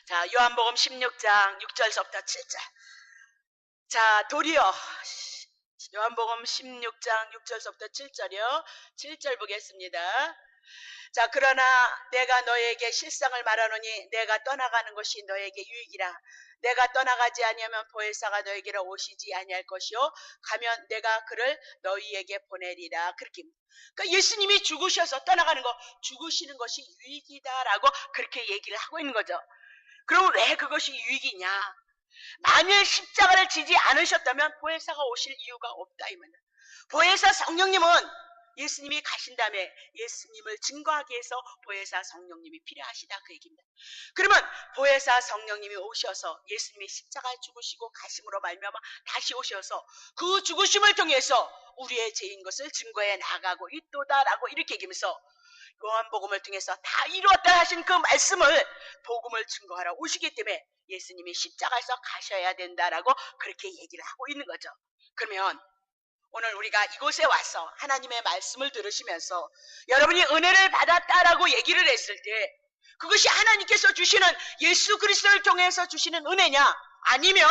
자, 요한복음 16장 6절서부터 7절. 자, 도리어 요한복음 16장 6절서부터 7절이요. 7절 보겠습니다. 자, 그러나 내가 너에게 실상을 말하노니 내가 떠나가는 것이 너에게 유익이라. 내가 떠나가지 아니하면 보혜사가 너에게로 오시지 아니할 것이요 가면 내가 그를 너희에게 보내리라. 그렇게. 그러니까 예수님이 죽으셔서 떠나가는 거, 죽으시는 것이 유익이다라고 그렇게 얘기를 하고 있는 거죠. 그럼 왜 그것이 유익이냐? 만일 십자가를 지지 않으셨다면 보혜사가 오실 이유가 없다 이 말이야. 보혜사 성령님은 예수님이 가신 다음에 예수님을 증거하기 위해서 보혜사 성령님이 필요하시다 그 얘기입니다. 그러면 보혜사 성령님이 오셔서 예수님이 십자가에 죽으시고 가심으로 말미암아 다시 오셔서 그 죽으심을 통해서 우리의 죄인 것을 증거해 나가고 있도다라고 이렇게 얘기하면서 요한복음을 통해서 다 이루었다 하신 그 말씀을 복음을 증거하러 오시기 때문에 예수님이 십자가에서 가셔야 된다라고 그렇게 얘기를 하고 있는 거죠. 그러면 오늘 우리가 이곳에 와서 하나님의 말씀을 들으시면서 여러분이 은혜를 받았다라고 얘기를 했을 때 그것이 하나님께서 주시는 예수 그리스도를 통해서 주시는 은혜냐 아니면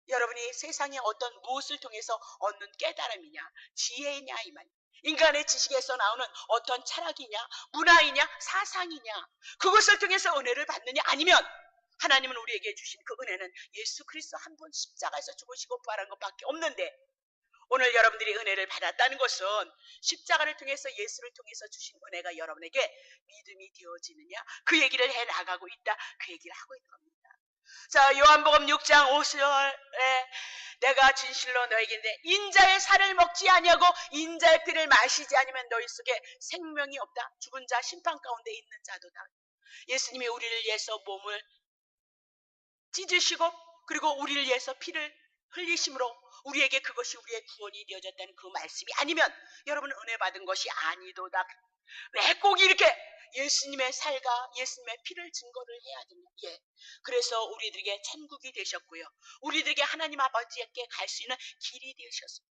여러분이 세상에 어떤 무엇을 통해서 얻는 깨달음이냐 지혜냐 이 말. 인간의 지식에서 나오는 어떤 철학이냐 문화이냐 사상이냐 그것을 통해서 은혜를 받느냐 아니면 하나님은 우리에게 주신 그 은혜는 예수 그리스도 한 분 십자가에서 죽으시고 부활한 것밖에 없는데 오늘 여러분들이 은혜를 받았다는 것은 십자가를 통해서 예수를 통해서 주신 은혜가 여러분에게 믿음이 되어지느냐 그 얘기를 해 나가고 있다 그 얘기를 하고 있는 겁니다. 자, 요한복음 6장 5절에 내가 진실로 너에게인데 인자의 살을 먹지 아니하고 인자의 피를 마시지 않으면 너희 속에 생명이 없다. 죽은 자 심판 가운데 있는 자도다. 예수님이 우리를 위해서 몸을 찢으시고 그리고 우리를 위해서 피를 흘리심으로 우리에게 그것이 우리의 구원이 되어졌다는 그 말씀이 아니면 여러분은 은혜 받은 것이 아니도다. 왜 꼭 이렇게 예수님의 살과 예수님의 피를 증거를 해야 되냐? 예. 그래서 우리들에게 천국이 되셨고요. 우리들에게 하나님 아버지께 갈 수 있는 길이 되셨습니다.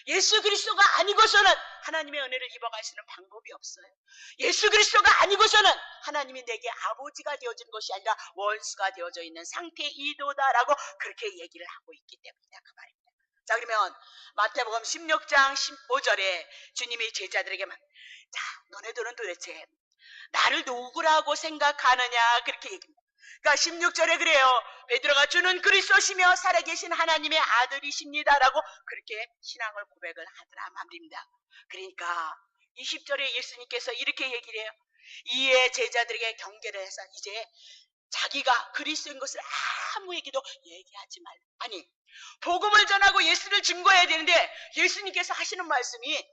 예수 그리스도가 아니고서는 하나님의 은혜를 입어갈 수 있는 방법이 없어요. 예수 그리스도가 아니고서는 하나님이 내게 아버지가 되어진 것이 아니라 원수가 되어져 있는 상태이도다라고 그렇게 얘기를 하고 있기 때문이다 그 말입니다. 자, 그러면 마태복음 16장 15절에 주님이 제자들에게만 자, 너네들은 도대체 나를 누구라고 생각하느냐 그렇게 얘기합니다. 그러니까 16절에 그래요. 베드로가 주는 그리스도시며 살아계신 하나님의 아들이십니다라고 그렇게 신앙을 고백을 하더라 말입니다. 그러니까 20절에 예수님께서 이렇게 얘기를 해요. 이에 제자들에게 경계를 해서 이제 자기가 그리스도인 것을 아무에게도 얘기하지 말라. 아니 복음을 전하고 예수를 증거해야 되는데 예수님께서 하시는 말씀이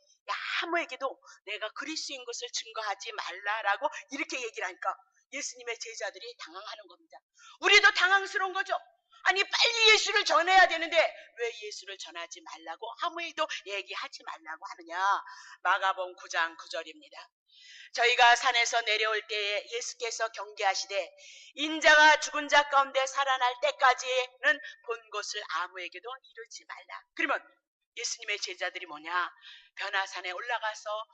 아무에게도 내가 그리스도인 것을 증거하지 말라라고 이렇게 얘기를 하니까 예수님의 제자들이 당황하는 겁니다. 우리도 당황스러운 거죠. 아니 빨리 예수를 전해야 되는데 왜 예수를 전하지 말라고 아무에게도 얘기하지 말라고 하느냐. 마가복음 9장 9절입니다. 저희가 산에서 내려올 때에 예수께서 경계하시되 인자가 죽은 자 가운데 살아날 때까지는 본 것을 아무에게도 이루지 말라. 그러면 예수님의 제자들이 뭐냐? 변화산에 올라가서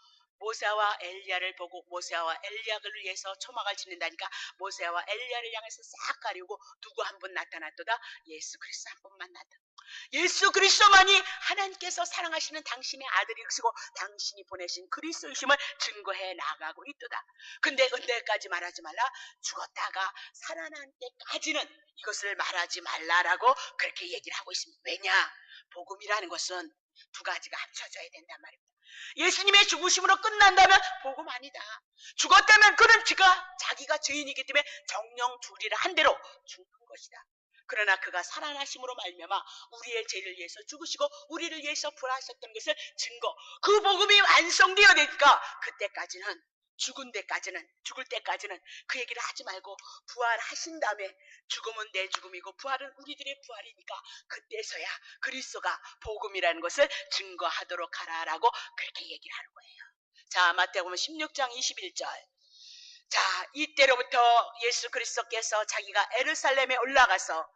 모세와 엘리야를 보고 모세와 엘리야를 위해서 초막을 짓는다니까 모세와 엘리야를 향해서 싹 가리우고 누구 한 분 나타났도다? 예수 그리스도 한 분만 나타났다. 예수 그리스도만이 하나님께서 사랑하시는 당신의 아들이시고 당신이 보내신 그리스도이심을 증거해 나가고 있도다. 근데 은혜까지 말하지 말라. 죽었다가 살아난 때까지는 이것을 말하지 말라라고 그렇게 얘기를 하고 있습니다. 왜냐? 복음이라는 것은 두 가지가 합쳐져야 된단 말입니다. 예수님의 죽으심으로 끝난다면 복음 아니다. 죽었다면 그는 자기가 죄인이기 때문에 정령 주리라 한 대로 죽는 것이다. 그러나 그가 살아나심으로 말미암아 우리의 죄를 위해서 죽으시고 우리를 위해서 부활하셨던 것을 증거 그 복음이 완성되어야 되니까 그때까지는 죽을 때까지는 그 얘기를 하지 말고 부활하신 다음에 죽음은 내 죽음이고 부활은 우리들의 부활이니까 그때서야 그리스도가 복음이라는 것을 증거하도록 하라라고 그렇게 얘기를 하는 거예요. 자, 마태복음 16장 21절. 자, 이때로부터 예수 그리스도께서 자기가 예루살렘에 올라가서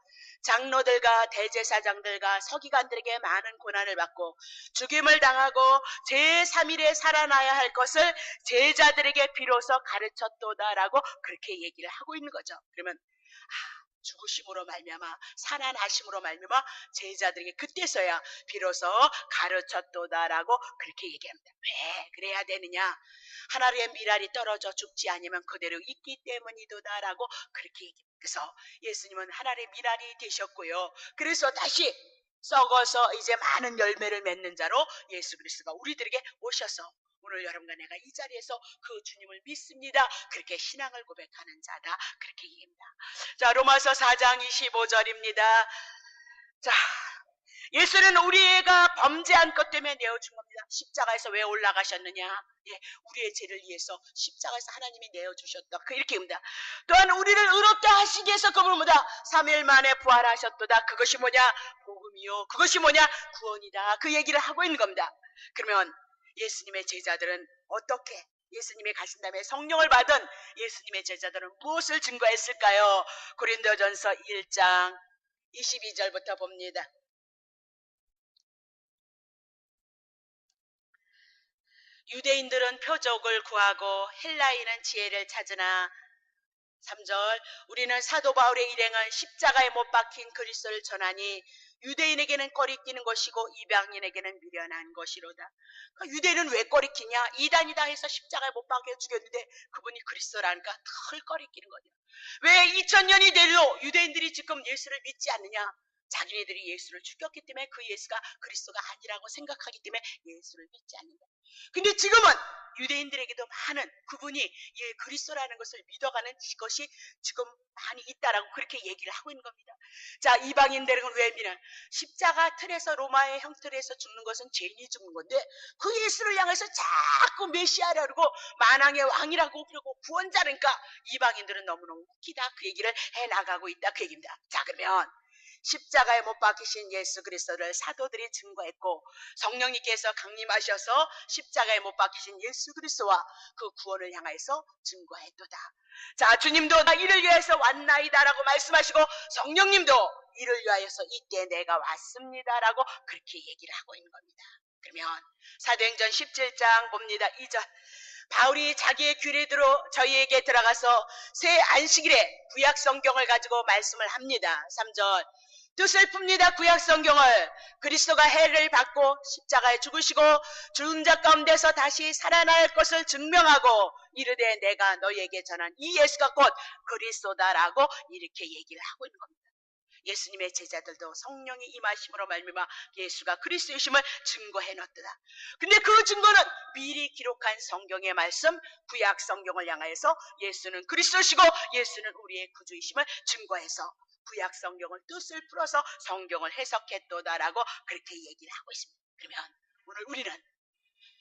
장로들과 대제사장들과 서기관들에게 많은 고난을 받고 죽임을 당하고 제3일에 살아나야 할 것을 제자들에게 비로소 가르쳤도다라고 그렇게 얘기를 하고 있는 거죠. 그러면 죽으심으로 말미암아 살아나심으로 말미암아 제자들에게 그때서야 비로소 가르쳤도다라고 그렇게 얘기합니다. 왜 그래야 되느냐? 하나님의 미랄이 떨어져 죽지 않으면 그대로 있기 때문이도다라고 그렇게 얘기합니다. 그래서 예수님은 하나님의 미랄이 되셨고요. 그래서 다시 썩어서 이제 많은 열매를 맺는 자로 예수 그리스도가 우리들에게 오셔서 오늘 여러분과 내가 이 자리에서 그 주님을 믿습니다. 그렇게 신앙을 고백하는 자다. 그렇게 얘기합니다. 자, 로마서 4장 25절입니다. 자, 예수는 우리가 범죄한 것 때문에 내어준 겁니다. 십자가에서 왜 올라가셨느냐? 예, 우리의 죄를 위해서 십자가에서 하나님이 내어주셨다. 이렇게 합니다. 또한 우리를 의롭다 하시기 위해서 그분은 뭐다? 3일 만에 부활하셨도다. 그것이 뭐냐? 복음이요. 그것이 뭐냐? 구원이다. 그 얘기를 하고 있는 겁니다. 그러면 예수님의 제자들은 어떻게 예수님이 가신 다음에 성령을 받은 예수님의 제자들은 무엇을 증거했을까요? 고린도전서 1장 22절부터 봅니다. 유대인들은 표적을 구하고 헬라인은 지혜를 찾으나 3절 우리는 사도 바울의 일행은 십자가에 못 박힌 그리스도를 전하니 유대인에게는 꺼리끼는 것이고 이방인에게는 미련한 것이로다. 그러니까 유대인은 왜 꺼리끼냐? 이단이다 해서 십자가에 못 박혀 죽였는데 그분이 그리스도라니까 덜 꺼리끼는 거죠. 왜 2000년이 돼도 유대인들이 지금 예수를 믿지 않느냐? 자기네들이 예수를 죽였기 때문에 그 예수가 그리스도가 아니라고 생각하기 때문에 예수를 믿지 않는다. 근데 지금은 유대인들에게도 많은 그분이 예, 그리스도라는 것을 믿어가는 것이 지금 많이 있다라고 그렇게 얘기를 하고 있는 겁니다. 자, 이방인들은 왜 믿냐? 십자가 틀에서 로마의 형틀에서 죽는 것은 죄인이 죽는 건데 그 예수를 향해서 자꾸 메시아라고 만왕의 왕이라고 그러고 구원자니까 이방인들은 너무너무 웃기다 그 얘기를 해나가고 있다 그 얘기입니다. 자, 그러면 십자가에 못 박히신 예수 그리스도를 사도들이 증거했고 성령님께서 강림하셔서 십자가에 못 박히신 예수 그리스도와 그 구원을 향해서 증거했도다. 자, 주님도 나 이를 위해서 왔나이다라고 말씀하시고 성령님도 이를 위하여서 이때 내가 왔습니다라고 그렇게 얘기를 하고 있는 겁니다. 그러면 사도행전 17장 봅니다. 2절 바울이 자기의 귀에 들어 저희에게 들어가서 새 안식일에 구약 성경을 가지고 말씀을 합니다. 3절 뜻을 풉니다. 구약 성경을 그리스도가 해를 받고 십자가에 죽으시고 죽은 자 가운데서 다시 살아날 것을 증명하고 이르되 내가 너희에게 전한 이 예수가 곧 그리스도다라고 이렇게 얘기를 하고 있는 겁니다. 예수님의 제자들도 성령이 임하심으로 말미암아 예수가 그리스도이심을 증거해 놓았다. 근데 그 증거는 미리 기록한 성경의 말씀 구약 성경을 향하여서 예수는 그리스도시고 예수는 우리의 구주이심을 증거해서 구약 성경을 뜻을 풀어서 성경을 해석했도다라고 그렇게 얘기를 하고 있습니다. 그러면 오늘 우리는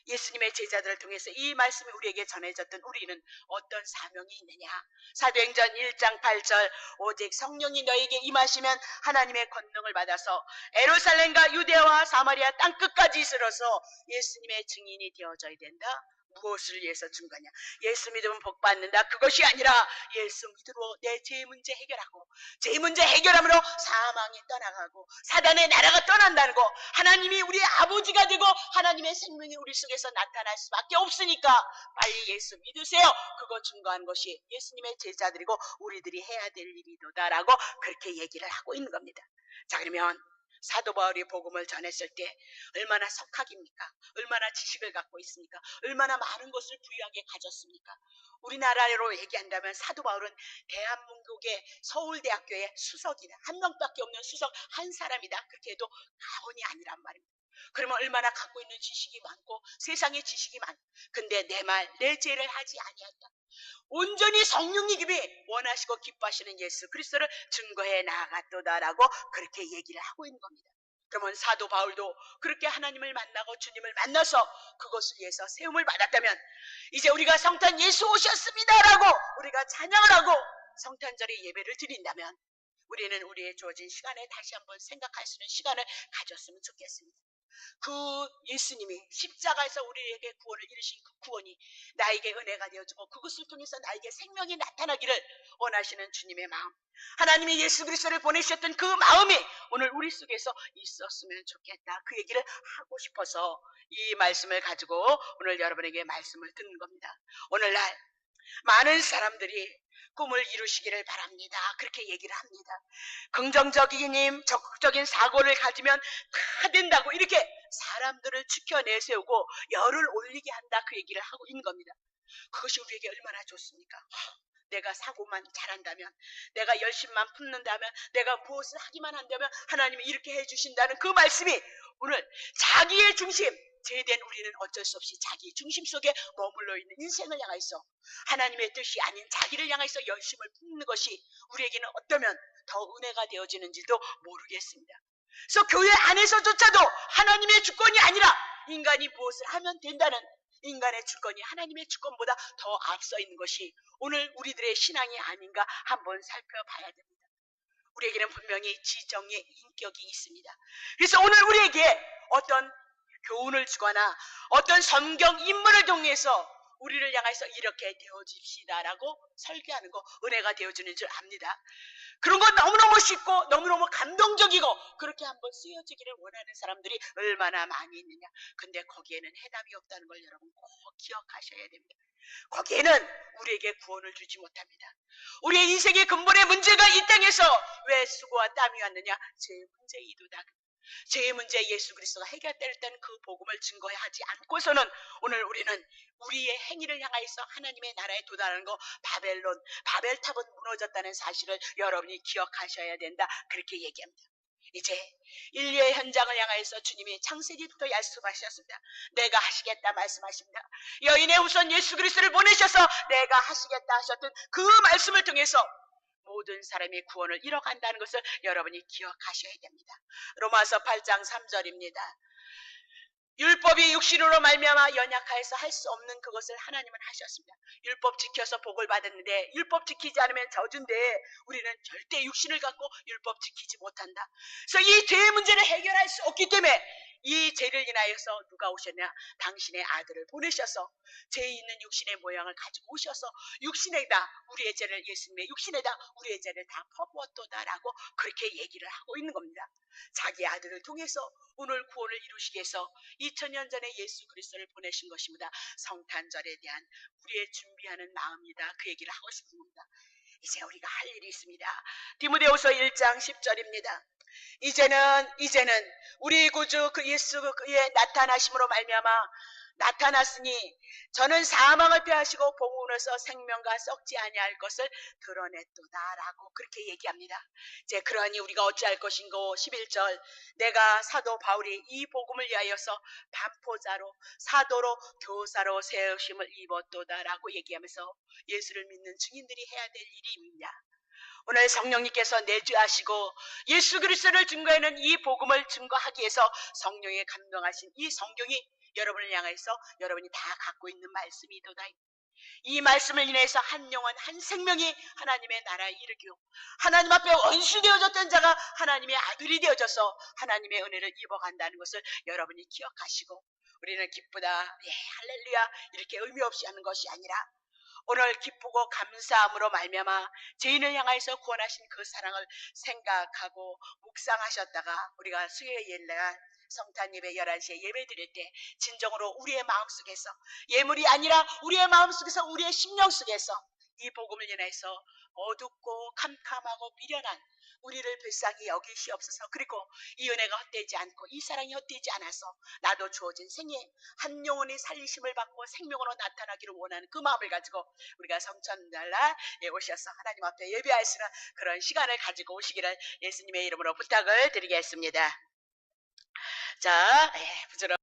예수님의 제자들을 통해서 이 말씀이 우리에게 전해졌던 우리는 어떤 사명이 있느냐? 사도행전 1장 8절 오직 성령이 너에게 임하시면 하나님의 권능을 받아서 예루살렘과 유대와 사마리아 땅끝까지 이르러서 예수님의 증인이 되어져야 된다. 무엇을 위해서 증거냐? 예수 믿으면 복 받는다. 그것이 아니라 예수 믿으로 내 죄 문제 해결하고 죄 문제 해결함으로 사망이 떠나가고 사단의 나라가 떠난다는 거 하나님이 우리의 아버지가 되고 하나님의 생명이 우리 속에서 나타날 수밖에 없으니까 빨리 예수 믿으세요. 그거 증거한 것이 예수님의 제자들이고 우리들이 해야 될 일이도다라고 그렇게 얘기를 하고 있는 겁니다. 자, 그러면 사도 바울이 복음을 전했을 때 얼마나 석학입니까? 얼마나 지식을 갖고 있습니까? 얼마나 많은 것을 부유하게 가졌습니까? 우리나라로 얘기한다면 사도 바울은 대한민국의 서울대학교의 수석이다. 한 명밖에 없는 수석 한 사람이다. 그렇게 해도 가언이 아니란 말입니다. 그러면 얼마나 갖고 있는 지식이 많고 세상의 지식이 많고 근데 내 말, 내 죄를 하지 아니한다. 온전히 성령님이 원하시고 기뻐하시는 예수 그리스도를 증거해 나아갔도다라고 그렇게 얘기를 하고 있는 겁니다. 그러면 사도 바울도 그렇게 하나님을 만나고 주님을 만나서 그것을 위해서 세움을 받았다면 이제 우리가 성탄 예수 오셨습니다라고 우리가 찬양을 하고 성탄절에 예배를 드린다면 우리는 우리의 주어진 시간에 다시 한번 생각할 수 있는 시간을 가졌으면 좋겠습니다. 그 예수님이 십자가에서 우리에게 구원을 이루신 그 구원이 나에게 은혜가 되어주고 그것을 통해서 나에게 생명이 나타나기를 원하시는 주님의 마음, 하나님이 예수 그리스도를 보내셨던 그 마음이 오늘 우리 속에서 있었으면 좋겠다. 그 얘기를 하고 싶어서 이 말씀을 가지고 오늘 여러분에게 말씀을 듣는 겁니다. 오늘날 많은 사람들이 꿈을 이루시기를 바랍니다. 그렇게 얘기를 합니다. 긍정적인 적극적인 사고를 가지면 다 된다고 이렇게 사람들을 지켜내세우고 열을 올리게 한다 그 얘기를 하고 있는 겁니다. 그것이 우리에게 얼마나 좋습니까? 내가 사고만 잘한다면, 내가 열심만 품는다면, 내가 무엇을 하기만 한다면 하나님이 이렇게 해주신다는 그 말씀이 오늘 자기의 중심, 죄된 우리는 어쩔 수 없이 자기 중심 속에 머물러 있는 인생을 향해서 하나님의 뜻이 아닌 자기를 향해서 열심을 품는 것이 우리에게는 어쩌면 더 은혜가 되어지는지도 모르겠습니다. 그래서 교회 안에서조차도 하나님의 주권이 아니라 인간이 무엇을 하면 된다는 인간의 주권이 하나님의 주권보다 더 앞서 있는 것이 오늘 우리들의 신앙이 아닌가 한번 살펴봐야 됩니다. 우리에게는 분명히 지정의 인격이 있습니다. 그래서 오늘 우리에게 어떤 교훈을 주거나 어떤 성경 인물을 통해서 우리를 향해서 이렇게 되어집시다라고 설교하는 거 은혜가 되어주는 줄 압니다. 그런 건 너무너무 쉽고 너무너무 감동적이고 그렇게 한번 쓰여지기를 원하는 사람들이 얼마나 많이 있느냐. 근데 거기에는 해답이 없다는 걸 여러분 꼭 기억하셔야 됩니다. 거기에는 우리에게 구원을 주지 못합니다. 우리의 인생의 근본의 문제가 이 땅에서 왜 수고와 땀이 왔느냐? 제 문제이도다. 죄의 문제 예수 그리스도가 해결됐다는 그 복음을 증거하지 않고서는 오늘 우리는 우리의 행위를 향하여서 하나님의 나라에 도달하는 거 바벨탑은 무너졌다는 사실을 여러분이 기억하셔야 된다. 그렇게 얘기합니다. 이제 인류의 현장을 향하여서 주님이 창세기부터 약속하셨습니다. 내가 하시겠다 말씀하십니다. 여인의 후손 예수 그리스도를 보내셔서 내가 하시겠다 하셨던 그 말씀을 통해서 모든 사람이 구원을 이뤄간다는 것을 여러분이 기억하셔야 됩니다. 로마서 8장 3절입니다. 율법이 육신으로 말미암아 연약하여서 할 수 없는 그것을 하나님은 하셨습니다. 율법 지켜서 복을 받았는데 율법 지키지 않으면 저주인데 우리는 절대 육신을 갖고 율법 지키지 못한다. 그래서 이 죄의 문제를 해결할 수 없기 때문에 이 죄를 인하여서 누가 오셨냐? 당신의 아들을 보내셔서 죄 있는 육신의 모양을 가지고 오셔서 육신에다 우리의 죄를 예수님의 육신에다 우리의 죄를 다 퍼부었도다라고 그렇게 얘기를 하고 있는 겁니다. 자기 아들을 통해서 오늘 구원을 이루시기 위해서 2000년 전에 예수 그리스도를 보내신 것입니다. 성탄절에 대한 우리의 준비하는 마음이다. 그 얘기를 하고 싶습니다. 이제 우리가 할 일이 있습니다. 디모데후서 1장 10절입니다. 이제는 우리 구주 그 예수 그의 나타나심으로 말미암아 나타났으니 저는 사망을 패하시고 복음으로서 생명과 썩지 아니할 것을 드러냈도다라고 그렇게 얘기합니다. 이제 그러니 우리가 어찌할 것인고 11절 내가 사도 바울이 이 복음을 위하여서 반포자로 사도로 교사로 세우심을 입었도다라고 얘기하면서 예수를 믿는 증인들이 해야 될 일입니다. 오늘 성령님께서 내주하시고 예수 그리스도를 증거하는 이 복음을 증거하기 위해서 성령에 감동하신 이 성경이 여러분을 향해서 여러분이 다 갖고 있는 말씀이도다. 이 말씀을 인해서 한 영혼 한 생명이 하나님의 나라에 이르기로 하나님 앞에 원수 되어졌던 자가 하나님의 아들이 되어져서 하나님의 은혜를 입어간다는 것을 여러분이 기억하시고 우리는 기쁘다 할렐루야 이렇게 의미 없이 하는 것이 아니라 오늘 기쁘고 감사함으로 말미암아 죄인을 향하여서 구원하신 그 사랑을 생각하고 묵상하셨다가 우리가 수요일 예날 성탄 예배 11시에 예배 드릴 때 진정으로 우리의 마음속에서 예물이 아니라 우리의 마음속에서 우리의 심령 속에서 이 복음을 인해서 어둡고 캄캄하고 미련한 우리를 불쌍히 여기시옵소서. 그리고 이 은혜가 헛되지 않고 이 사랑이 헛되지 않아서 나도 주어진 생에 한 영혼의 살리심을 받고 생명으로 나타나기를 원하는 그 마음을 가지고 우리가 성탄날에 오셔서 하나님 앞에 예배할 수 있는 그런 시간을 가지고 오시기를 예수님의 이름으로 부탁을 드리겠습니다. 자, 부끄러워.